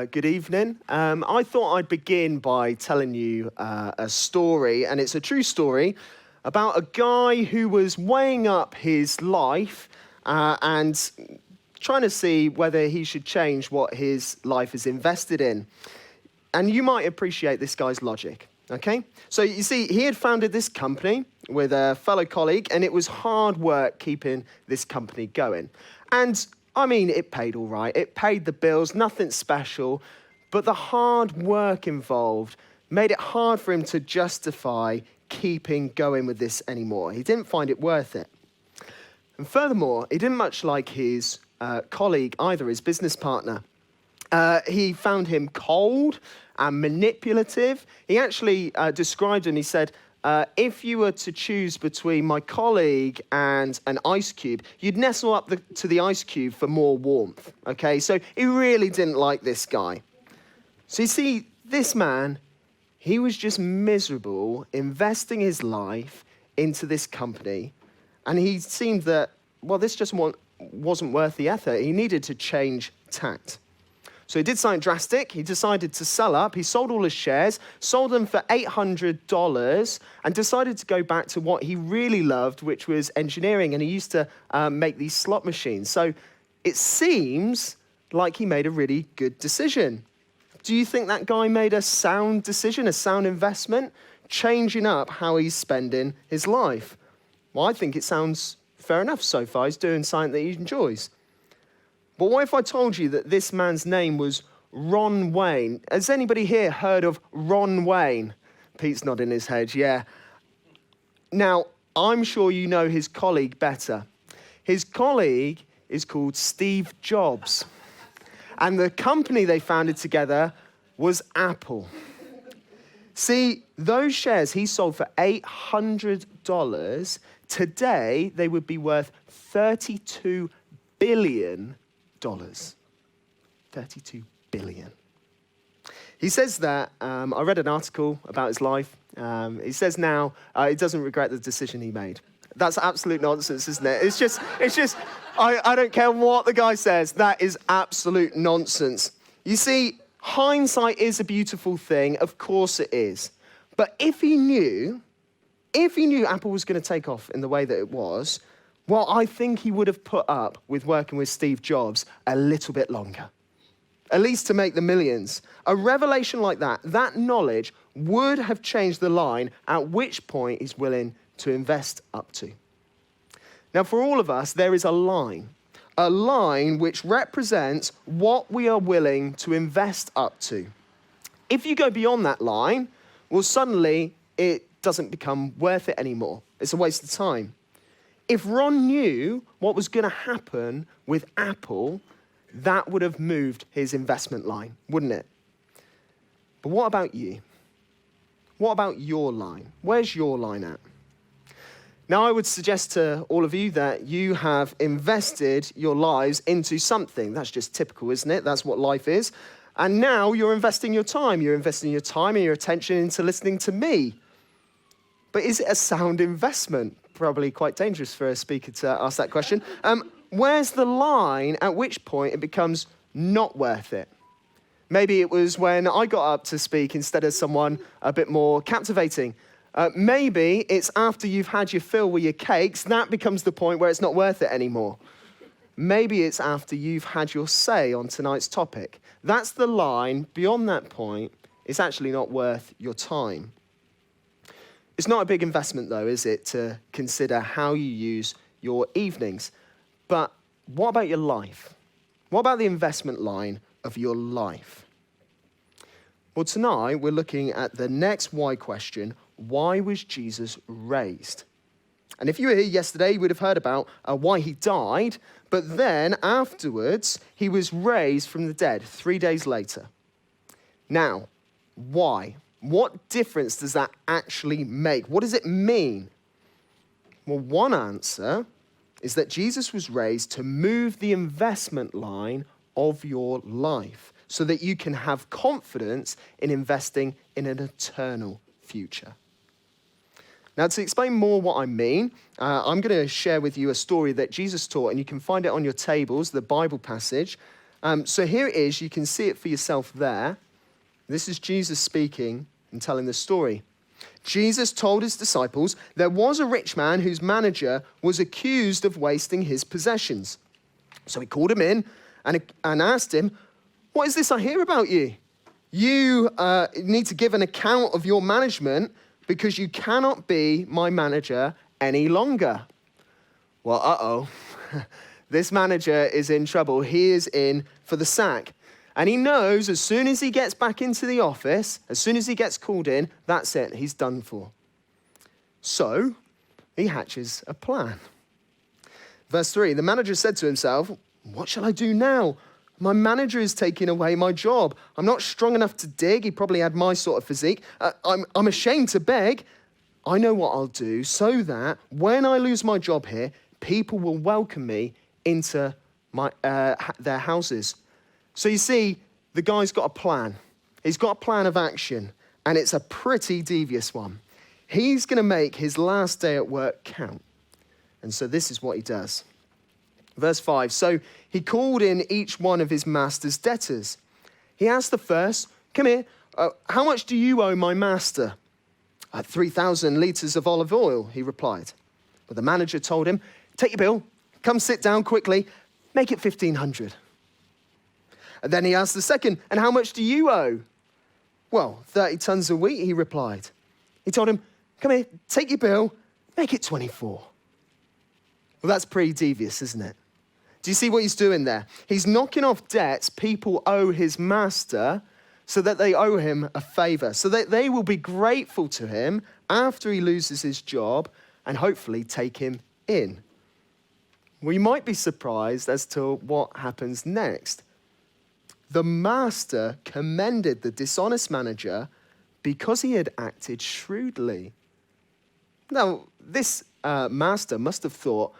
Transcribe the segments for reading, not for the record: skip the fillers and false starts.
Good evening. I thought I'd begin by telling you a story, and it's a true story about a guy who was weighing up his life and trying to see whether he should change what his life is invested in. And you might appreciate this guy's logic, okay? So you see, he had founded this company with a fellow colleague, and it was hard work keeping this company going. And I mean, it paid all right. It paid the bills, nothing special. But the hard work involved made it hard for him to justify keeping going with this anymore. He didn't find it worth it. And furthermore, he didn't much like his colleague either, his business partner. He found him cold and manipulative. He actually described him, he said, if you were to choose between my colleague and an ice cube, you'd nestle up to the ice cube for more warmth, okay? So he really didn't like this guy. So you see, this man, he was just miserable investing his life into this company, and he seemed that, well, this just wasn't worth the effort. He needed to change tact. So he did something drastic. He decided to sell up. He sold all his shares, sold them for $800, and decided to go back to what he really loved, which was engineering. And he used to make these slot machines. So it seems like he made a really good decision. Do you think that guy made a sound decision, a sound investment, changing up how he's spending his life? Well, I think it sounds fair enough so far. He's doing something that he enjoys. But what if I told you that this man's name was Ron Wayne? Has anybody here heard of Ron Wayne? Pete's nodding his head, yeah. Now, I'm sure you know his colleague better. His colleague is called Steve Jobs. And the company they founded together was Apple. See, those shares he sold for $800, today they would be worth $32 billion. $32 billion. He says that, I read an article about his life. He says now he doesn't regret the decision he made. That's absolute nonsense, isn't it? It's just, I don't care what the guy says. That is absolute nonsense. You see, hindsight is a beautiful thing. Of course it is. But if he knew Apple was going to take off in the way that it was, well, I think he would have put up with working with Steve Jobs a little bit longer, at least to make the millions. A revelation like that knowledge would have changed the line at which point he's willing to invest up to. Now, for all of us, there is a line which represents what we are willing to invest up to. If you go beyond that line, well, suddenly it doesn't become worth it anymore. It's a waste of time. If Ron knew what was going to happen with Apple, that would have moved his investment line, wouldn't it? But what about you? What about your line? Where's your line at? Now, I would suggest to all of you that you have invested your lives into something. That's just typical, isn't it? That's what life is. And now you're investing your time. You're investing your time and your attention into listening to me. But is it a sound investment? Probably quite dangerous for a speaker to ask that question. Where's the line at which point it becomes not worth it? Maybe it was when I got up to speak instead of someone a bit more captivating. Maybe it's after you've had your fill with your cakes, that becomes the point where it's not worth it anymore. Maybe it's after you've had your say on tonight's topic. That's the line. Beyond that point, it's actually not worth your time. It's not a big investment, though, is it, to consider how you use your evenings? But what about your life? What about the investment line of your life? Well, tonight we're looking at the next why question. Why was Jesus raised? And if you were here yesterday, you would have heard about why he died, but then afterwards, he was raised from the dead 3 days later. Now, why? What difference does that actually make? What does it mean? Well, one answer is that Jesus was raised to move the investment line of your life so that you can have confidence in investing in an eternal future. Now, to explain more what I mean, I'm going to share with you a story that Jesus taught, and you can find it on your tables, the Bible passage. So here it is. You can see it for yourself there. This is Jesus speaking and telling the story. Jesus told his disciples there was a rich man whose manager was accused of wasting his possessions. So he called him in and asked him, "What is this I hear about you? You need to give an account of your management because you cannot be my manager any longer." Well, this manager is in trouble. He is in for the sack. And he knows as soon as he gets back into the office, as soon as he gets called in, that's it, he's done for. So he hatches a plan. Verse 3, the manager said to himself, "What shall I do now? My manager is taking away my job. I'm not strong enough to dig." He probably had my sort of physique. I'm ashamed to beg. I know what I'll do so that when I lose my job here, people will welcome me into their houses. So you see, the guy's got a plan. He's got a plan of action, and it's a pretty devious one. He's going to make his last day at work count. And so this is what he does. Verse 5, so he called in each one of his master's debtors. He asked the first, "Come here, how much do you owe my master?" 3,000 litres of olive oil, he replied. But the manager told him, "Take your bill, come sit down quickly, make it 1,500. And then he asked the second, "And how much do you owe?" "Well, 30 tons of wheat," he replied. He told him, "Come here, take your bill, make it 24. Well, that's pretty devious, isn't it? Do you see what he's doing there? He's knocking off debts people owe his master so that they owe him a favor, so that they will be grateful to him after he loses his job and hopefully take him in. We might be surprised as to what happens next. The master commended the dishonest manager because he had acted shrewdly. Now, this master must have thought,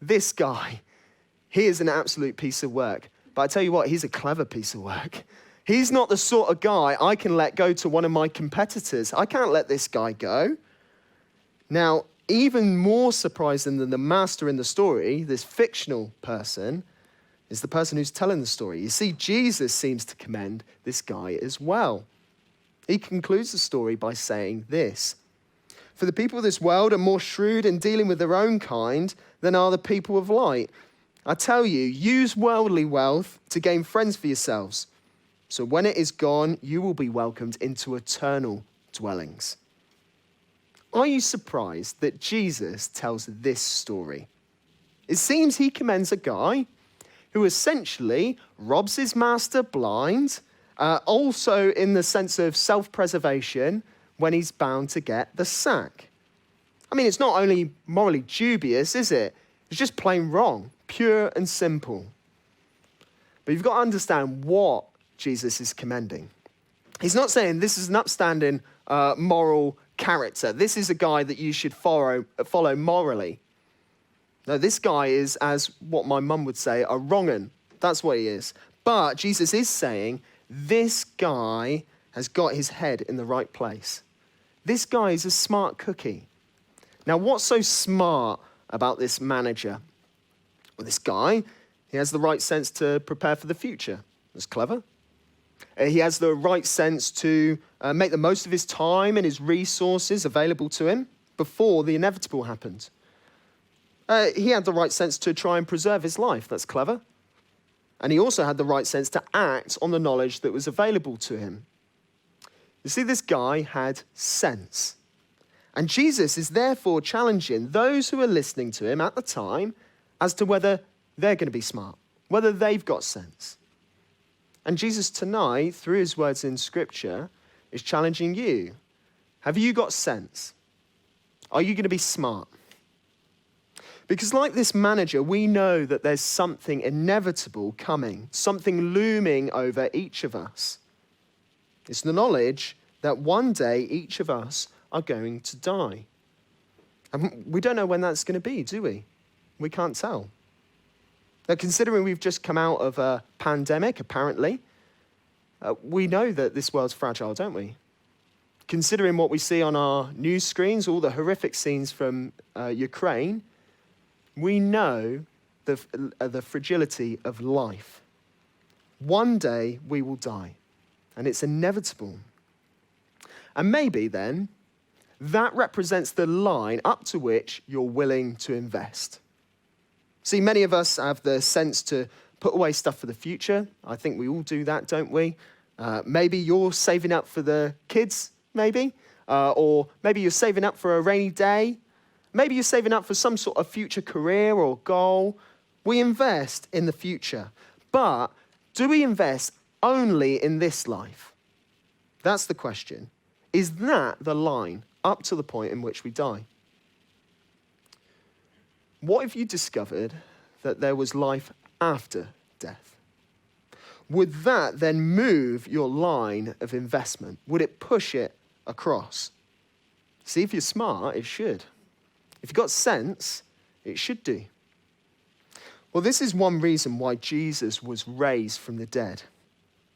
this guy, he is an absolute piece of work. But I tell you what, he's a clever piece of work. He's not the sort of guy I can let go to one of my competitors. I can't let this guy go. Now, even more surprising than the master in the story, this fictional person, is the person who's telling the story. You see, Jesus seems to commend this guy as well. He concludes the story by saying this: "For the people of this world are more shrewd in dealing with their own kind than are the people of light. I tell you, use worldly wealth to gain friends for yourselves. So when it is gone, you will be welcomed into eternal dwellings." Are you surprised that Jesus tells this story? It seems he commends a guy who essentially robs his master blind, also in the sense of self-preservation when he's bound to get the sack. I mean, it's not only morally dubious, is it? It's just plain wrong, pure and simple. But you've got to understand what Jesus is commending. He's not saying this is an upstanding moral character. This is a guy that you should follow morally. No, this guy is, as what my mum would say, a wrong'un. That's what he is. But Jesus is saying this guy has got his head in the right place. This guy is a smart cookie. Now, what's so smart about this manager? Well, this guy, he has the right sense to prepare for the future. That's clever. He has the right sense to make the most of his time and his resources available to him before the inevitable happened. He had the right sense to try and preserve his life. That's clever. And he also had the right sense to act on the knowledge that was available to him. You see, this guy had sense. And Jesus is therefore challenging those who are listening to him at the time as to whether they're going to be smart, whether they've got sense. And Jesus tonight, through his words in Scripture, is challenging you. Have you got sense? Are you going to be smart? Because like this manager, we know that there's something inevitable coming, something looming over each of us. It's the knowledge that one day each of us are going to die. And we don't know when that's going to be, do we? We can't tell. Now, considering we've just come out of a pandemic, apparently, we know that this world's fragile, don't we? Considering what we see on our news screens, all the horrific scenes from Ukraine, we know the fragility of life. One day we will die, and it's inevitable. And maybe then, that represents the line up to which you're willing to invest. See, many of us have the sense to put away stuff for the future. I think we all do that, don't we? Maybe you're saving up for the kids, maybe. Or maybe you're saving up for a rainy day. Maybe you're saving up for some sort of future career or goal. We invest in the future. But do we invest only in this life? That's the question. Is that the line up to the point in which we die? What if you discovered that there was life after death? Would that then move your line of investment? Would it push it across? See, if you're smart, it should. If you've got sense, it should do. Well, this is one reason why Jesus was raised from the dead,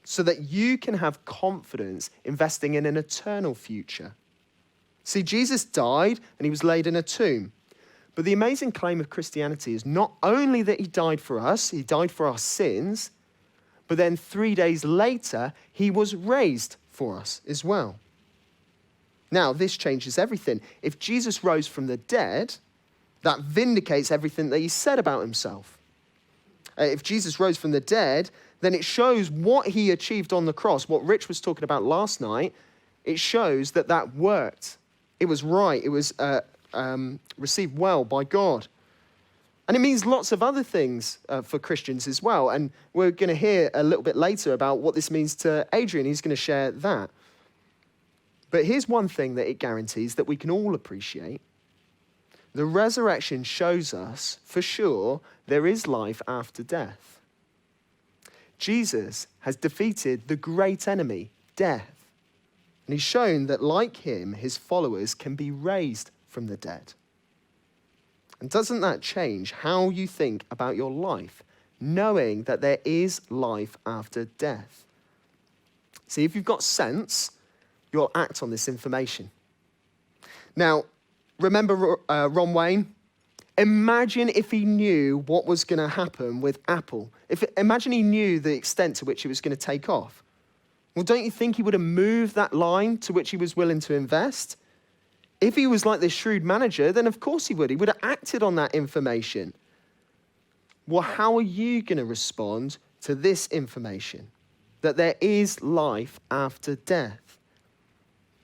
so that you can have confidence investing in an eternal future. See, Jesus died and he was laid in a tomb. But the amazing claim of Christianity is not only that he died for us, he died for our sins, but then 3 days later, he was raised for us as well. Now, this changes everything. If Jesus rose from the dead, that vindicates everything that he said about himself. If Jesus rose from the dead, then it shows what he achieved on the cross, what Rich was talking about last night. It shows that that worked. It was right. It was received well by God. And it means lots of other things for Christians as well. And we're going to hear a little bit later about what this means to Adrian. He's going to share that. But here's one thing that it guarantees that we can all appreciate. The resurrection shows us, for sure, there is life after death. Jesus has defeated the great enemy, death. And he's shown that, like him, his followers can be raised from the dead. And doesn't that change how you think about your life, knowing that there is life after death? See, if you've got sense, you'll act on this information. Now, remember Ron Wayne? Imagine if he knew what was going to happen with Apple. Imagine he knew the extent to which it was going to take off. Well, don't you think he would have moved that line to which he was willing to invest? If he was like this shrewd manager, then of course he would. He would have acted on that information. Well, how are you going to respond to this information? That there is life after death.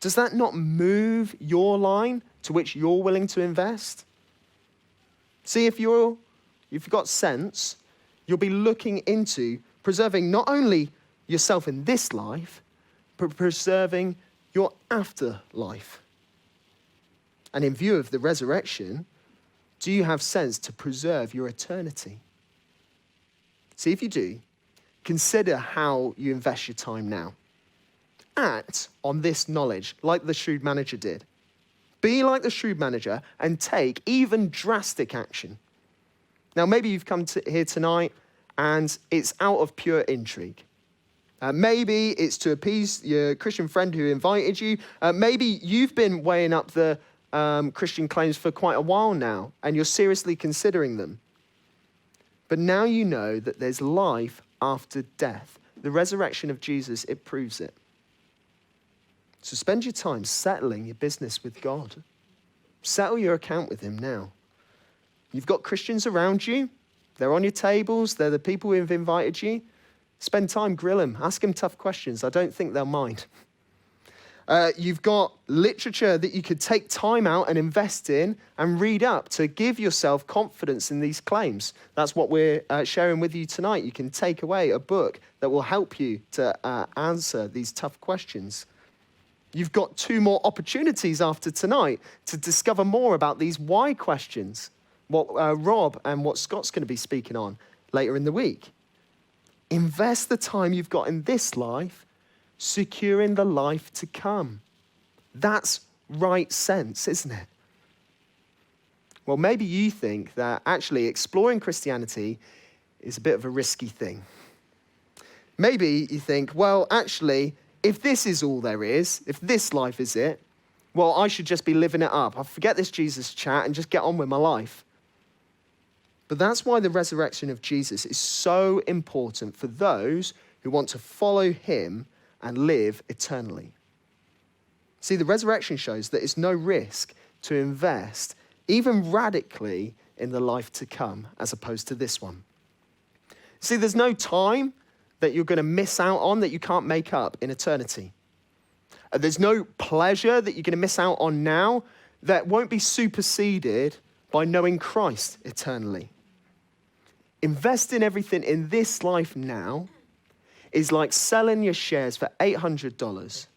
Does that not move your line to which you're willing to invest? See, if you've got sense, you'll be looking into preserving not only yourself in this life, but preserving your afterlife. And in view of the resurrection, do you have sense to preserve your eternity? See, if you do, consider how you invest your time now. Act on this knowledge like the shrewd manager did. Be like the shrewd manager and take even drastic action. Now, maybe you've come here tonight and it's out of pure intrigue. Maybe it's to appease your Christian friend who invited you. Maybe you've been weighing up the Christian claims for quite a while now and you're seriously considering them. But now you know that there's life after death. The resurrection of Jesus, it proves it. So spend your time settling your business with God. Settle your account with him now. You've got Christians around you. They're on your tables. They're the people who have invited you. Spend time, grill them. Ask them tough questions. I don't think they'll mind. You've got literature that you could take time out and invest in and read up to give yourself confidence in these claims. That's what we're sharing with you tonight. You can take away a book that will help you to answer these tough questions. You've got 2 more opportunities after tonight to discover more about these why questions, what Rob and what Scott's going to be speaking on later in the week. Invest the time you've got in this life, securing the life to come. That's right sense, isn't it? Well, maybe you think that actually exploring Christianity is a bit of a risky thing. Maybe you think, well, actually, if this is all there is, if this life is it, well, I should just be living it up. I'll forget this Jesus chat and just get on with my life. But that's why the resurrection of Jesus is so important for those who want to follow him and live eternally. See, the resurrection shows that it's no risk to invest, even radically, in the life to come, as opposed to this one. See, there's no time that you're going to miss out on that you can't make up in eternity. There's no pleasure that you're going to miss out on now that won't be superseded by knowing Christ eternally. Investing everything in this life now is like selling your shares for $800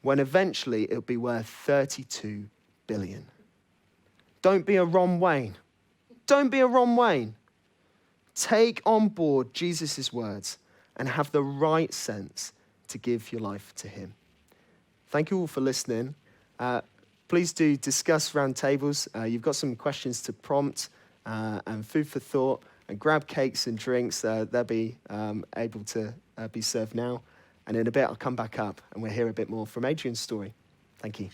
when eventually it'll be worth $32 billion. Don't be a Ron Wayne. Don't be a Ron Wayne. Take on board Jesus' words and have the right sense to give your life to him. Thank you all for listening. Please do discuss round tables. You've got some questions to prompt and food for thought, and grab cakes and drinks. They'll be able to be served now. And in a bit, I'll come back up and we'll hear a bit more from Adrian's story. Thank you.